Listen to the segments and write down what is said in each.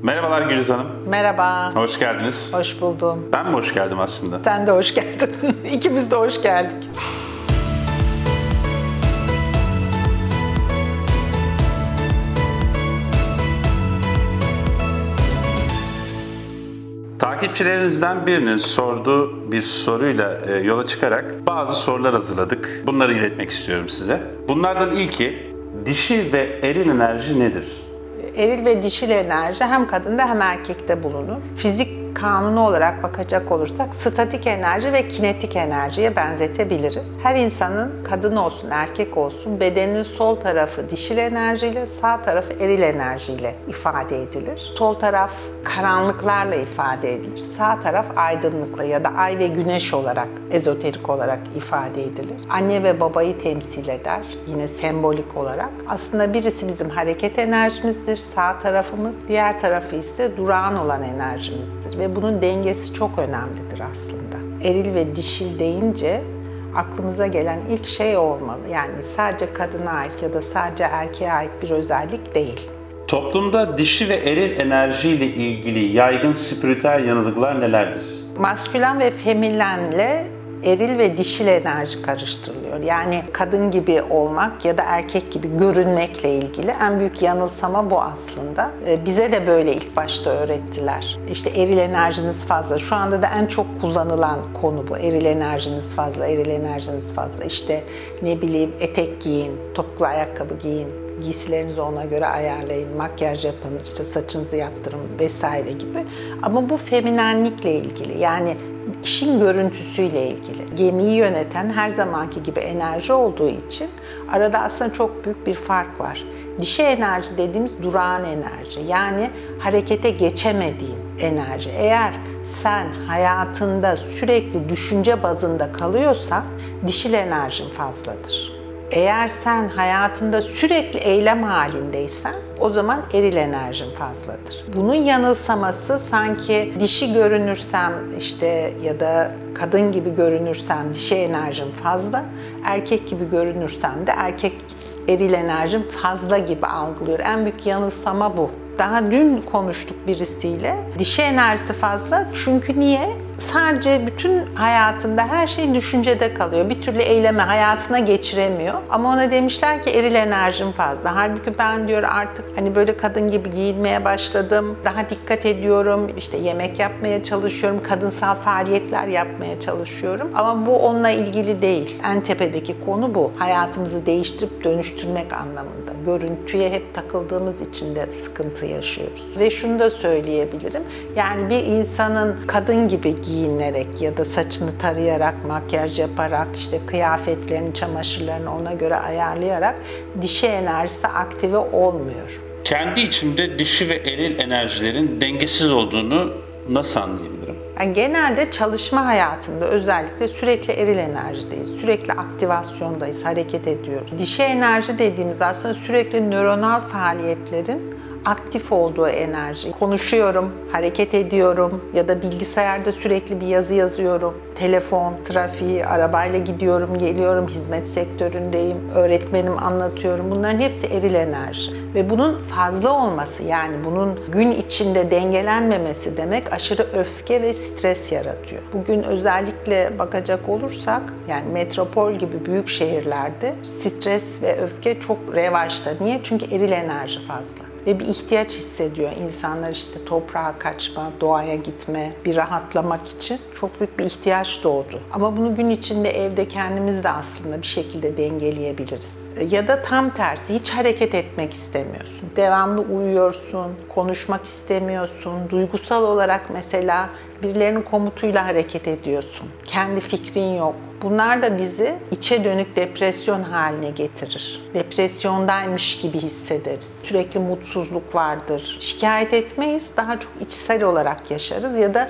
Merhabalar Güliz Hanım. Merhaba. Hoş geldiniz. Hoş buldum. Ben mi hoş geldim aslında? Sen de hoş geldin. İkimiz de hoş geldik. Takipçilerinizden birinin sorduğu bir soruyla yola çıkarak bazı sorular hazırladık. Bunları iletmek istiyorum size. Bunlardan ilki, dişil ve eril enerji nedir? Eril ve dişil enerji hem kadında hem erkekte bulunur. Fizik kanunu olarak bakacak olursak statik enerji ve kinetik enerjiye benzetebiliriz. Her insanın kadın olsun erkek olsun bedeninin sol tarafı dişil enerjiyle sağ tarafı eril enerjiyle ifade edilir. Sol taraf karanlıklarla ifade edilir. Sağ taraf aydınlıkla ya da ay ve güneş olarak ezoterik olarak ifade edilir. Anne ve babayı temsil eder yine sembolik olarak. Aslında birisi bizim hareket enerjimizdir, sağ tarafımız, diğer tarafı ise durağan olan enerjimizdir. Ve bunun dengesi çok önemlidir aslında. Eril ve dişil deyince aklımıza gelen ilk şey olmalı. Yani sadece kadına ait ya da sadece erkeğe ait bir özellik değil. Toplumda dişi ve eril enerjiyle ilgili yaygın spiritüel yanılgılar nelerdir? Maskülen ve feminenle eril ve dişil enerji karıştırılıyor. Yani kadın gibi olmak ya da erkek gibi görünmekle ilgili en büyük yanılsama bu aslında. Bize de böyle ilk başta öğrettiler. İşte eril enerjiniz fazla. Şu anda da en çok kullanılan konu bu. Eril enerjiniz fazla, eril enerjiniz fazla. İşte ne bileyim etek giyin, topuklu ayakkabı giyin. Giysilerinizi ona göre ayarlayın, makyaj yapın, işte saçınızı yaptırın vesaire gibi. Ama bu feminenlikle ilgili, yani işin görüntüsüyle ilgili. Gemiyi yöneten her zamanki gibi enerji olduğu için arada aslında çok büyük bir fark var. Dişi enerji dediğimiz durağan enerji, yani harekete geçemediğin enerji. Eğer sen hayatında sürekli düşünce bazında kalıyorsan dişil enerjin fazladır. Eğer sen hayatında sürekli eylem halindeysen o zaman eril enerjin fazladır. Bunun yanılsaması sanki dişi görünürsem işte ya da kadın gibi görünürsem dişi enerjim fazla, erkek gibi görünürsem de eril enerjim fazla gibi algılıyor. En büyük yanılsama bu. Daha dün konuştuk birisiyle. Dişi enerjisi fazla çünkü niye? Sadece bütün hayatında her şey düşüncede kalıyor. Bir türlü eyleme hayatına geçiremiyor. Ama ona demişler ki eril enerjim fazla. Halbuki ben diyor artık hani böyle kadın gibi giyinmeye başladım. Daha dikkat ediyorum. İşte yemek yapmaya çalışıyorum. Kadınsal faaliyetler yapmaya çalışıyorum. Ama bu onunla ilgili değil. En tepedeki konu bu. Hayatımızı değiştirip dönüştürmek anlamında. Görüntüye hep takıldığımız için de sıkıntı yaşıyoruz. Ve şunu da söyleyebilirim. Yani bir insanın kadın gibi giyinerek ya da saçını tarayarak, makyaj yaparak, işte kıyafetlerini, çamaşırlarını ona göre ayarlayarak dişi enerjisi aktive olmuyor. Kendi içimde dişi ve eril enerjilerin dengesiz olduğunu nasıl anlayabilirim? Yani genelde çalışma hayatında özellikle sürekli eril enerjideyiz, sürekli aktivasyondayız, hareket ediyoruz. Dişi enerji dediğimiz aslında sürekli nöronal faaliyetlerin aktif olduğu enerji. Konuşuyorum, hareket ediyorum ya da bilgisayarda sürekli bir yazı yazıyorum. Telefon, trafiği, arabayla gidiyorum, geliyorum, hizmet sektöründeyim, öğretmenim, anlatıyorum. Bunların hepsi eril enerji. Ve bunun fazla olması, yani bunun gün içinde dengelenmemesi demek aşırı öfke ve stres yaratıyor. Bugün özellikle bakacak olursak, yani metropol gibi büyük şehirlerde stres ve öfke çok revaçta. Niye? Çünkü eril enerji fazla. Ve bir ihtiyaç hissediyor insanlar, işte toprağa kaçma, doğaya gitme, bir rahatlamak için çok büyük bir ihtiyaç doğdu. Ama bunu gün içinde evde kendimiz de aslında bir şekilde dengeleyebiliriz. Ya da tam tersi, hiç hareket etmek istemiyorsun. Devamlı uyuyorsun, konuşmak istemiyorsun, duygusal olarak mesela birilerinin komutuyla hareket ediyorsun. Kendi fikrin yok. Bunlar da bizi içe dönük depresyon haline getirir. Depresyondaymış gibi hissederiz. Sürekli mutsuzluk vardır. Şikayet etmeyiz, daha çok içsel olarak yaşarız ya da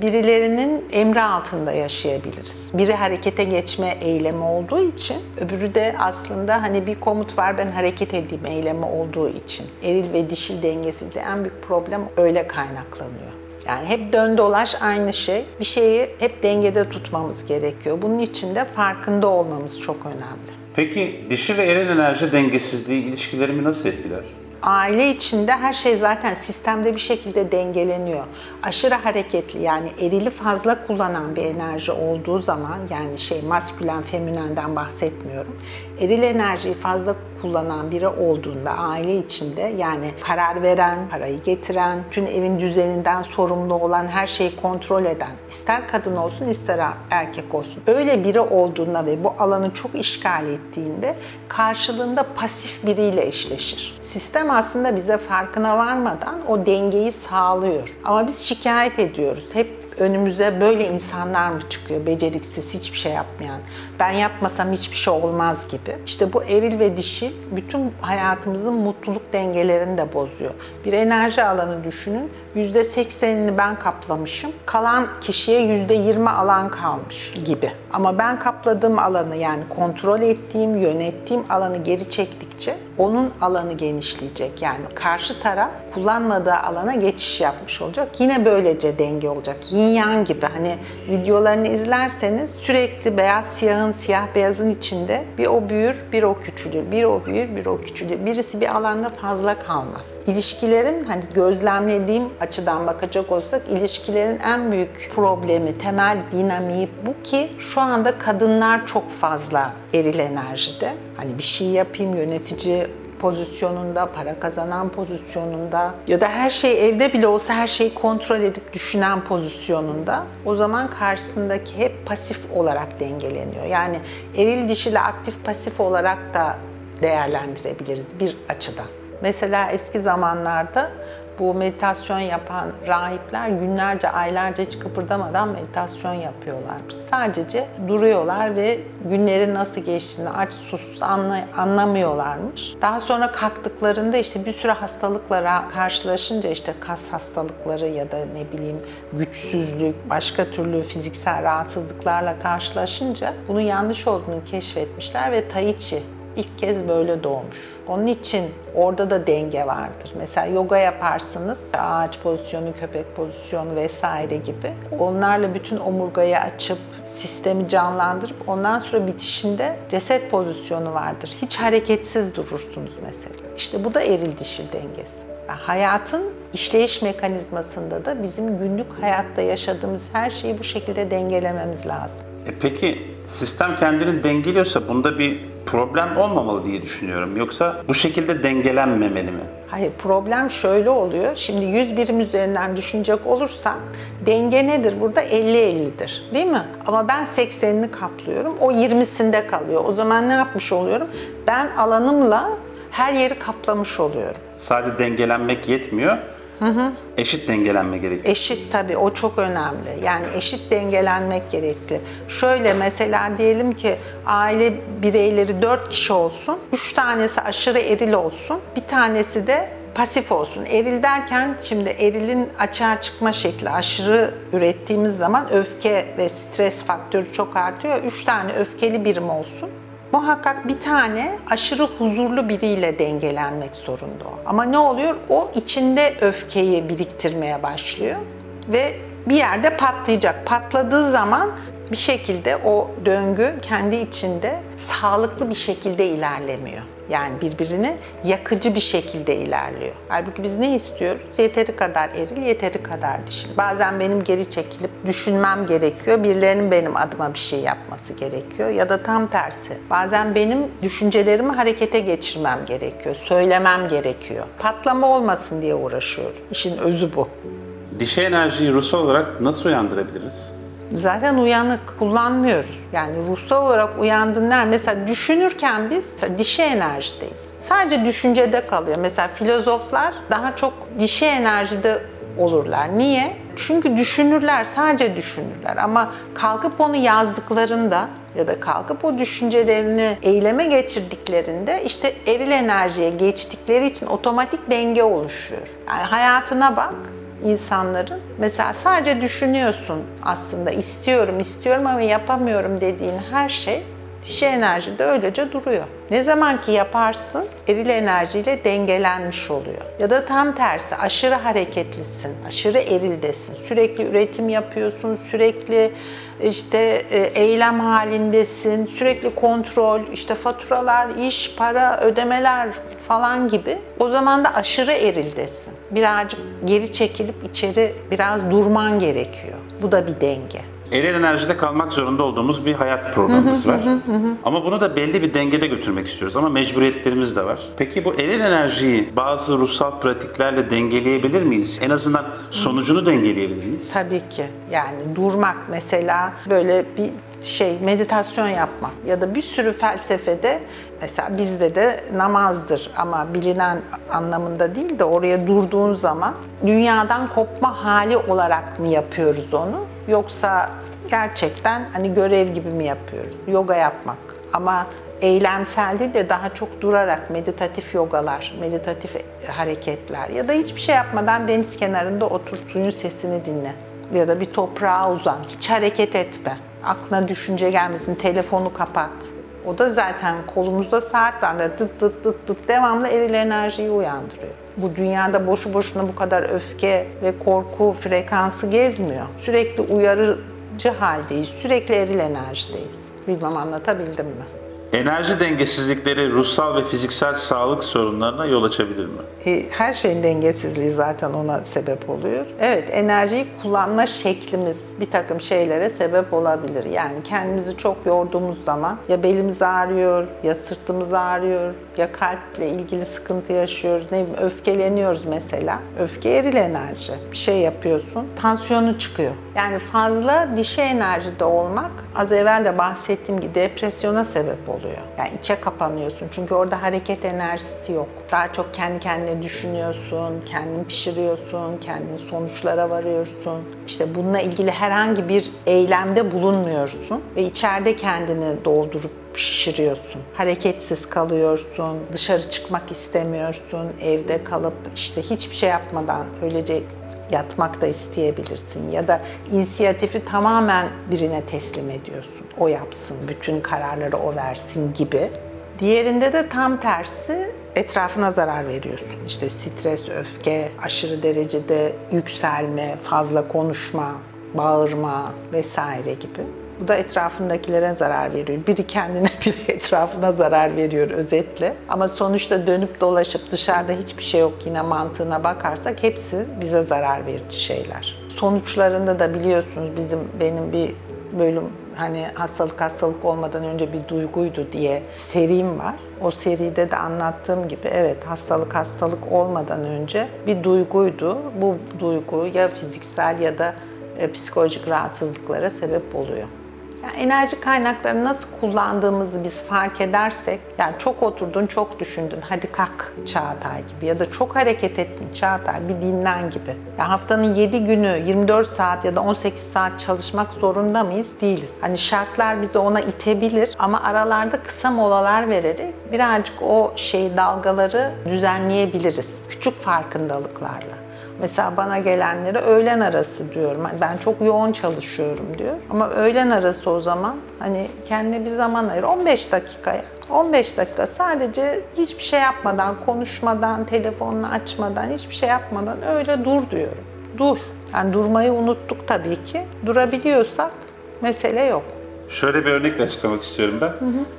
birilerinin emri altında yaşayabiliriz. Biri harekete geçme eylemi olduğu için, öbürü de aslında hani bir komut var, ben hareket edeyim eylemi olduğu için. Eril ve dişil dengesizliği en büyük problem öyle kaynaklanıyor. Yani hep dön dolaş aynı şey. Bir şeyi hep dengede tutmamız gerekiyor. Bunun için de farkında olmamız çok önemli. Peki dişi ve eril enerji dengesizliği ilişkilerimi nasıl etkiler? aile içinde her şey zaten sistemde bir şekilde dengeleniyor. Aşırı hareketli, yani erili fazla kullanan bir enerji olduğu zaman, yani maskülen, feminenden bahsetmiyorum. Eril enerjiyi fazla kullanan biri olduğunda aile içinde, yani karar veren, parayı getiren, tüm evin düzeninden sorumlu olan, her şeyi kontrol eden, ister kadın olsun ister erkek olsun, öyle biri olduğunda ve bu alanı çok işgal ettiğinde karşılığında pasif biriyle eşleşir. Sistem aslında bize farkına varmadan o dengeyi sağlıyor. Ama biz şikayet ediyoruz. Hep önümüze böyle insanlar mı çıkıyor, beceriksiz, hiçbir şey yapmayan, ben yapmasam hiçbir şey olmaz gibi. İşte bu eril ve dişil bütün hayatımızın mutluluk dengelerini de bozuyor. Bir enerji alanı düşünün, %80'ini ben kaplamışım, kalan kişiye %20 alan kalmış gibi. Ama ben kapladığım alanı, yani kontrol ettiğim, yönettiğim alanı geri çektikçe onun alanı genişleyecek. Yani karşı taraf kullanmadığı alana geçiş yapmış olacak. Yine böylece denge olacak. Yin yang gibi, hani videolarını izlerseniz sürekli beyaz siyahın, siyah beyazın içinde bir o büyür, bir o küçülür, bir o büyür, bir o küçülür. Birisi bir alanda fazla kalmaz. İlişkilerin, hani gözlemlediğim açıdan bakacak olsak, ilişkilerin en büyük problemi, temel dinamiği bu ki şu anda kadınlar çok fazla eril enerjide. Hani bir şey yapayım, yönetici pozisyonunda, para kazanan pozisyonunda ya da her şey, evde bile olsa her şeyi kontrol edip düşünen pozisyonunda, o zaman karşısındaki hep pasif olarak dengeleniyor. Yani eril dişili aktif pasif olarak da değerlendirebiliriz bir açıdan. Mesela eski zamanlarda bu meditasyon yapan rahipler günlerce, aylarca hiç kıpırdamadan meditasyon yapıyorlarmış. Sadece duruyorlar ve günlerin nasıl geçtiğini, aç susuz anlamıyorlarmış. Daha sonra kalktıklarında işte bir sürü hastalıklara karşılaşınca, işte kas hastalıkları ya da ne bileyim güçsüzlük, başka türlü fiziksel rahatsızlıklarla karşılaşınca bunun yanlış olduğunu keşfetmişler ve Tai Chi İlk kez böyle doğmuş. Onun için orada da denge vardır. Mesela yoga yaparsınız, ağaç pozisyonu, köpek pozisyonu vesaire gibi. Onlarla bütün omurgayı açıp, sistemi canlandırıp ondan sonra bitişinde ceset pozisyonu vardır. Hiç hareketsiz durursunuz mesela. İşte bu da eril dişil dengesi. Hayatın işleyiş mekanizmasında da bizim günlük hayatta yaşadığımız her şeyi bu şekilde dengelememiz lazım. Peki sistem kendini dengeliyorsa bunda bir problem olmamalı diye düşünüyorum. Yoksa bu şekilde dengelenmemeli mi? Hayır, problem şöyle oluyor. Şimdi 100 birim üzerinden düşünecek olursak denge nedir burada? 50-50'dir. Değil mi? Ama ben 80'ini kaplıyorum. O 20'sinde kalıyor. O zaman ne yapmış oluyorum? Ben alanımla her yeri kaplamış oluyorum. Sadece dengelenmek yetmiyor. Eşit dengelenme gerekiyor. Eşit, tabii, o çok önemli. Yani eşit dengelenmek gerekli. Şöyle mesela diyelim ki aile bireyleri 4 kişi olsun. 3 tanesi aşırı eril olsun. Bir tanesi de pasif olsun. Eril derken şimdi erilin açığa çıkma şekli, aşırı ürettiğimiz zaman öfke ve stres faktörü çok artıyor. 3 tane öfkeli birim olsun. Muhakkak bir tane aşırı huzurlu biriyle dengelenmek zorunda o. Ama ne oluyor? O içinde öfkeyi biriktirmeye başlıyor ve bir yerde patlayacak. Patladığı zaman bir şekilde o döngü kendi içinde sağlıklı bir şekilde ilerlemiyor. Yani birbirini yakıcı bir şekilde ilerliyor. Halbuki biz ne istiyoruz? Yeteri kadar eril, yeteri kadar dişil. Bazen benim geri çekilip düşünmem gerekiyor. Birilerinin benim adıma bir şey yapması gerekiyor. Ya da tam tersi. Bazen benim düşüncelerimi harekete geçirmem gerekiyor. Söylemem gerekiyor. Patlama olmasın diye uğraşıyoruz. İşin özü bu. Dişi enerjiyi ruhsal olarak nasıl uyandırabiliriz? Zaten uyanık kullanmıyoruz. Yani ruhsal olarak uyandığında mesela düşünürken biz dişi enerjideyiz. Sadece düşüncede kalıyor. Mesela filozoflar daha çok dişi enerjide olurlar. Niye? Çünkü düşünürler, sadece düşünürler. Ama kalkıp onu yazdıklarında ya da kalkıp o düşüncelerini eyleme geçirdiklerinde işte eril enerjiye geçtikleri için otomatik denge oluşuyor. Yani hayatına bak. İnsanların mesela sadece düşünüyorsun, aslında istiyorum ama yapamıyorum dediğin her şey Dişi enerji de öylece duruyor. Ne zaman ki yaparsın, eril enerjiyle dengelenmiş oluyor. Ya da tam tersi, aşırı hareketlisin, aşırı erildesin. Sürekli üretim yapıyorsun, sürekli eylem halindesin, sürekli kontrol, faturalar, iş, para, ödemeler falan gibi. O zaman da aşırı erildesin. Birazcık geri çekilip içeri biraz durman gerekiyor. Bu da bir denge. Eril enerjide kalmak zorunda olduğumuz bir hayat programımız var. Ama bunu da belli bir dengede götürmek istiyoruz ama mecburiyetlerimiz de var. Peki bu eril enerjiyi bazı ruhsal pratiklerle dengeleyebilir miyiz? En azından sonucunu dengeleyebilir miyiz? Tabii ki. Yani durmak mesela, böyle bir meditasyon yapmak ya da bir sürü felsefede mesela bizde de namazdır ama bilinen anlamında değil de oraya durduğun zaman dünyadan kopma hali olarak mı yapıyoruz onu, yoksa gerçekten hani görev gibi mi yapıyoruz? Yoga yapmak ama eylemsel değil de daha çok durarak meditatif yogalar, meditatif hareketler ya da hiçbir şey yapmadan deniz kenarında otur, suyun sesini dinle ya da bir toprağa uzan, hiç hareket etme. Aklına düşünce gelmesin, telefonu kapat. O da zaten kolumuzda saat var. Dıt dıt dıt dıt devamlı eril enerjiyi uyandırıyor. Bu dünyada boşu boşuna bu kadar öfke ve korku frekansı gezmiyor. Sürekli uyarıcı haldeyiz, sürekli eril enerjideyiz. Bilmem anlatabildim mi? Enerji dengesizlikleri ruhsal ve fiziksel sağlık sorunlarına yol açabilir mi? Her şeyin dengesizliği zaten ona sebep oluyor. Evet, enerjiyi kullanma şeklimiz bir takım şeylere sebep olabilir. Yani kendimizi çok yorduğumuz zaman ya belimiz ağrıyor, ya sırtımız ağrıyor, ya kalple ilgili sıkıntı yaşıyoruz, öfkeleniyoruz mesela. Öfke eril enerji. Bir şey yapıyorsun, tansiyonu çıkıyor. Yani fazla dişi enerjide olmak, az evvel de bahsettiğim gibi depresyona sebep oluyor. Yani içe kapanıyorsun çünkü orada hareket enerjisi yok. Daha çok kendi kendine düşünüyorsun, kendin pişiriyorsun, kendin sonuçlara varıyorsun. Bununla ilgili herhangi bir eylemde bulunmuyorsun ve içeride kendini doldurup şişiriyorsun. Hareketsiz kalıyorsun, dışarı çıkmak istemiyorsun, evde kalıp hiçbir şey yapmadan öylece yatmak da isteyebilirsin ya da inisiyatifi tamamen birine teslim ediyorsun. O yapsın, bütün kararları o versin gibi. Diğerinde de tam tersi, etrafına zarar veriyorsun. Stres, öfke, aşırı derecede yükselme, fazla konuşma, bağırma vesaire gibi. Bu da etrafındakilere zarar veriyor. Biri kendine, biri etrafına zarar veriyor özetle. Ama sonuçta dönüp dolaşıp dışarıda hiçbir şey yok yine mantığına bakarsak hepsi bize zarar verici şeyler. Sonuçlarında da biliyorsunuz benim bir bölüm hastalık olmadan önce bir duyguydu diye serim var. O seride de anlattığım gibi evet hastalık olmadan önce bir duyguydu. Bu duygu ya fiziksel ya da psikolojik rahatsızlıklara sebep oluyor. Yani enerji kaynaklarını nasıl kullandığımızı biz fark edersek, yani çok oturdun, çok düşündün, hadi kalk Çağatay gibi ya da çok hareket ettin Çağatay, bir dinlen gibi. Yani haftanın 7 günü 24 saat ya da 18 saat çalışmak zorunda mıyız? Değiliz. Şartlar bizi ona itebilir ama aralarda kısa molalar vererek birazcık o dalgaları düzenleyebiliriz. Küçük farkındalıklarla. Mesela bana gelenlere öğlen arası diyorum. Ben çok yoğun çalışıyorum diyor. Ama öğlen arası o zaman kendine bir zaman ayır. 15 dakikaya. 15 dakika sadece hiçbir şey yapmadan, konuşmadan, telefonunu açmadan, hiçbir şey yapmadan öyle dur diyorum. Dur. Yani durmayı unuttuk tabii ki. Durabiliyorsak mesele yok. Şöyle bir örnekle açıklamak istiyorum ben.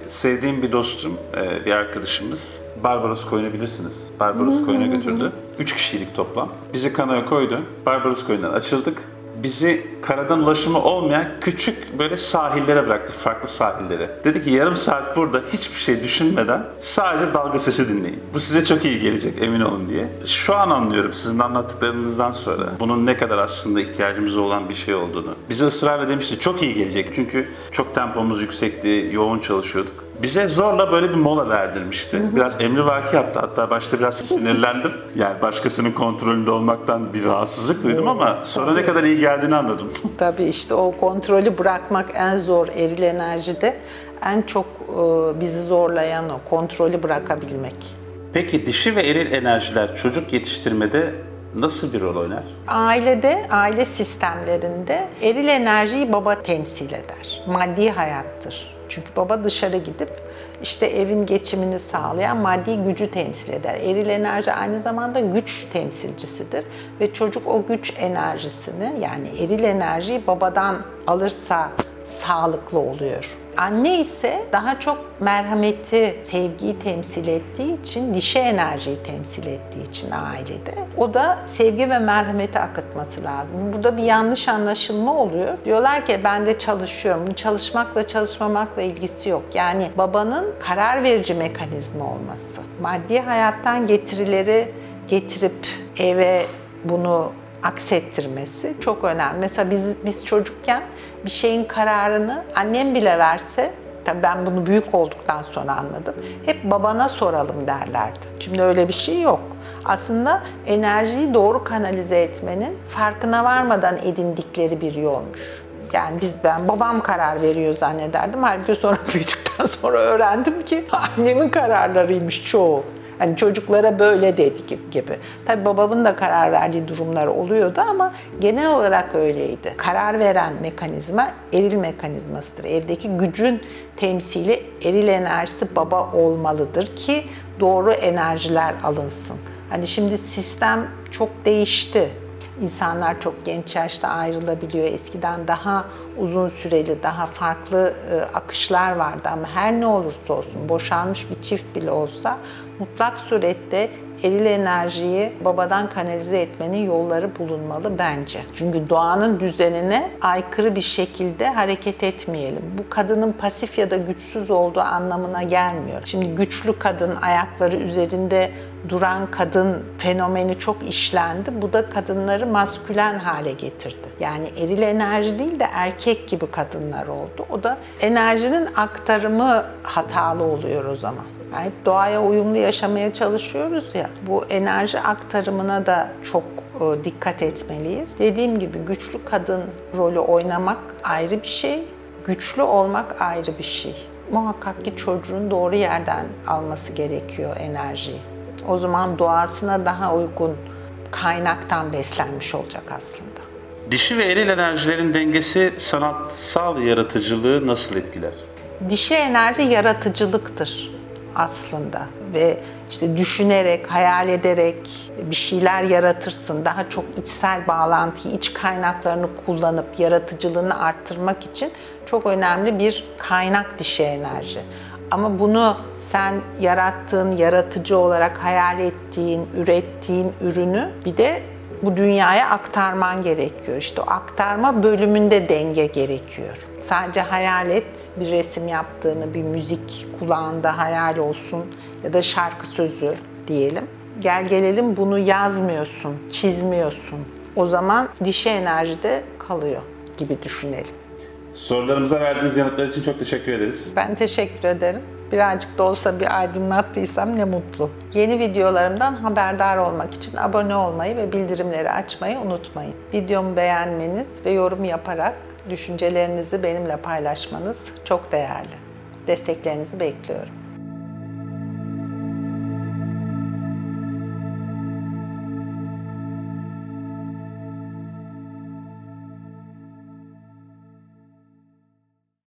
Sevdiğim bir dostum, bir arkadaşımız Barbaros Koyun'u bilirsiniz. Barbaros Koyun'a götürdü. 3 kişilik toplam. Bizi kanoya koydu. Barbaros Koyun'dan açıldık. Bizi karadan ulaşımı olmayan küçük böyle sahillere bıraktı, farklı sahillere. Dedi ki yarım saat burada hiçbir şey düşünmeden sadece dalga sesi dinleyin. Bu size çok iyi gelecek, emin olun diye. Şu an anlıyorum sizin anlattıklarınızdan sonra bunun ne kadar aslında ihtiyacımız olan bir şey olduğunu. Bize ısrarla demişti çok iyi gelecek çünkü çok tempomuz yüksekti, yoğun çalışıyorduk. Bize zorla böyle bir mola verdirmişti. Biraz emrivaki yaptı. Hatta başta biraz sinirlendim. Yani başkasının kontrolünde olmaktan bir rahatsızlık duydum ama sonra ne kadar iyi geldiğini anladım. Tabii o kontrolü bırakmak en zor eril enerjide. En çok bizi zorlayan o kontrolü bırakabilmek. Peki dişi ve eril enerjiler çocuk yetiştirmede nasıl bir rol oynar? Aile sistemlerinde eril enerjiyi baba temsil eder. Maddi hayattır. Çünkü baba dışarı gidip işte evin geçimini sağlayan maddi gücü temsil eder. Eril enerji aynı zamanda güç temsilcisidir ve çocuk o güç enerjisini, yani eril enerjiyi babadan alırsa sağlıklı oluyor. Anne ise daha çok merhameti, sevgiyi temsil ettiği için, dişi enerjiyi temsil ettiği için ailede, o da sevgi ve merhameti akıtması lazım. Burada bir yanlış anlaşılma oluyor. Diyorlar ki ben de çalışıyorum. Çalışmakla çalışmamakla ilgisi yok. Yani babanın karar verici mekanizma olması, maddi hayattan getirileri getirip eve bunu aksettirmesi çok önemli. Mesela biz çocukken bir şeyin kararını annem bile verse, tabii ben bunu büyük olduktan sonra anladım, hep babana soralım derlerdi. Şimdi öyle bir şey yok. Aslında enerjiyi doğru kanalize etmenin farkına varmadan edindikleri bir yolmuş. Yani babam karar veriyor zannederdim. Halbuki sonra büyüdükten sonra öğrendim ki annemin kararlarıymış çoğu. Hani çocuklara böyle dedik gibi. Tabii babamın da karar verdiği durumlar oluyordu ama genel olarak öyleydi. Karar veren mekanizma eril mekanizmasıdır. Evdeki gücün temsili eril enerjisi baba olmalıdır ki doğru enerjiler alınsın. Hani şimdi sistem çok değişti. İnsanlar çok genç yaşta ayrılabiliyor. Eskiden daha uzun süreli, daha farklı akışlar vardı ama her ne olursa olsun, boşanmış bir çift bile olsa mutlak surette eril enerjiyi babadan kanalize etmenin yolları bulunmalı bence. Çünkü doğanın düzenine aykırı bir şekilde hareket etmeyelim. Bu kadının pasif ya da güçsüz olduğu anlamına gelmiyor. Şimdi güçlü kadın, ayakları üzerinde duran kadın fenomeni çok işlendi. Bu da kadınları maskülen hale getirdi. Yani eril enerji değil de erkek gibi kadınlar oldu. O da enerjinin aktarımı hatalı oluyor o zaman. Yani hep doğaya uyumlu yaşamaya çalışıyoruz ya, bu enerji aktarımına da çok dikkat etmeliyiz. Dediğim gibi güçlü kadın rolü oynamak ayrı bir şey, güçlü olmak ayrı bir şey. Muhakkak ki çocuğun doğru yerden alması gerekiyor enerjiyi. O zaman doğasına daha uygun kaynaktan beslenmiş olacak aslında. Dişi ve eril enerjilerin dengesi sanatsal yaratıcılığı nasıl etkiler? Dişi enerji yaratıcılıktır aslında ve işte düşünerek, hayal ederek bir şeyler yaratırsın. Daha çok içsel bağlantıyı, iç kaynaklarını kullanıp yaratıcılığını arttırmak için çok önemli bir kaynak dişi enerji. Ama bunu sen yarattığın, yaratıcı olarak hayal ettiğin, ürettiğin ürünü bir de bu dünyaya aktarman gerekiyor. İşte o aktarma bölümünde denge gerekiyor. Sadece hayal et, bir resim yaptığını, bir müzik kulağında hayal olsun ya da şarkı sözü diyelim. Gel gelelim bunu yazmıyorsun, çizmiyorsun. O zaman dişi enerjide kalıyor gibi düşünelim. Sorularımıza verdiğiniz yanıtlar için çok teşekkür ederiz. Ben teşekkür ederim. Birazcık da olsa bir aydınlattıysam ne mutlu. Yeni videolarımdan haberdar olmak için abone olmayı ve bildirimleri açmayı unutmayın. Videomu beğenmeniz ve yorum yaparak düşüncelerinizi benimle paylaşmanız çok değerli. Desteklerinizi bekliyorum.